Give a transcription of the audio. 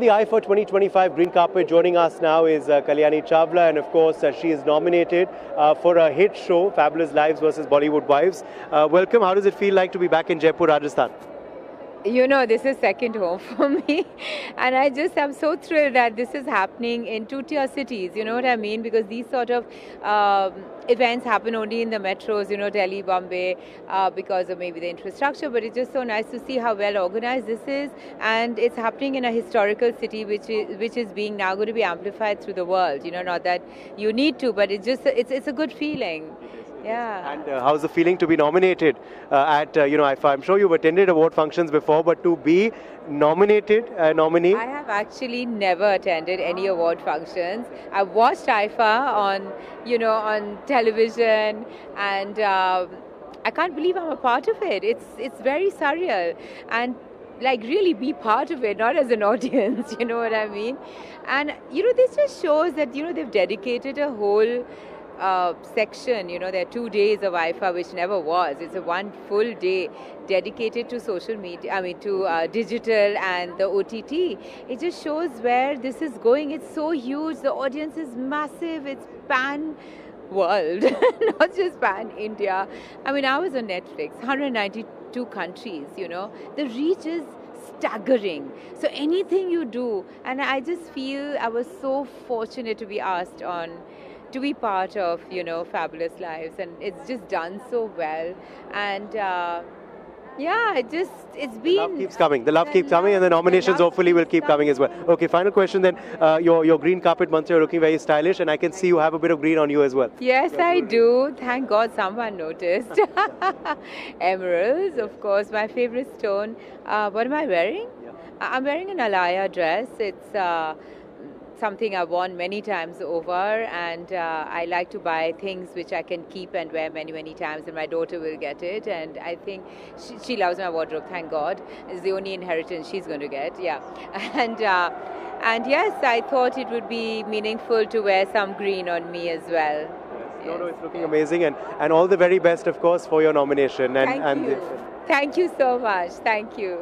The Eye for 2025 Green Carpet. Joining us now is Kalyani Chawla, and of course she is nominated for a hit show, Fabulous Lives versus Bollywood Wives. Welcome. How does it feel like to be back in Jaipur, Rajasthan? You know, this is second home for me, and I'm so thrilled that this is happening in two-tier cities, you know what I mean, because these sort of events happen only in the metros, you know, Delhi, Bombay, because of maybe the infrastructure, but it's just so nice to see how well organized this is, and it's happening in a historical city which is being now going to be amplified through the world, you know, not that you need to, but it's a good feeling. Yeah. And how's the feeling to be nominated I'm sure you've attended award functions before, but to be nominated, nominee? I have actually never attended any award functions. I've watched IIFA on television, and I can't believe I'm a part of it. It's very surreal, and like really be part of it, not as an audience, you know what I mean? And this just shows that they've dedicated a whole section, there are 2 days of IIFA, which never was. It's a one full day dedicated to social media, to digital and the OTT. It just shows where this is going. It's so huge. The audience is massive. It's pan world, not just pan India. I was on Netflix, 192 countries, The reach is staggering. So anything you do, and I just feel I was so fortunate to be asked to be part of, Fabulous Lives, and it's just done so well. And it's been... The love keeps coming. The love keeps coming, and the nominations hopefully will keep coming as well. Okay, final question then. Your green carpet months, you're looking very stylish, and I can see you have a bit of green on you as well. Yes, I do. Thank God someone noticed. Emeralds, of course, my favorite stone. What am I wearing? Yeah. I'm wearing an Alaya dress. It's something I've worn many times over, and I like to buy things which I can keep and wear many, many times, and my daughter will get it, and I think she loves my wardrobe, thank God. It's the only inheritance she's going to get, yeah. And yes, I thought it would be meaningful to wear some green on me as well. Yes. No, it's looking amazing, and all the very best, of course, for your nomination. Thank you so much. Thank you.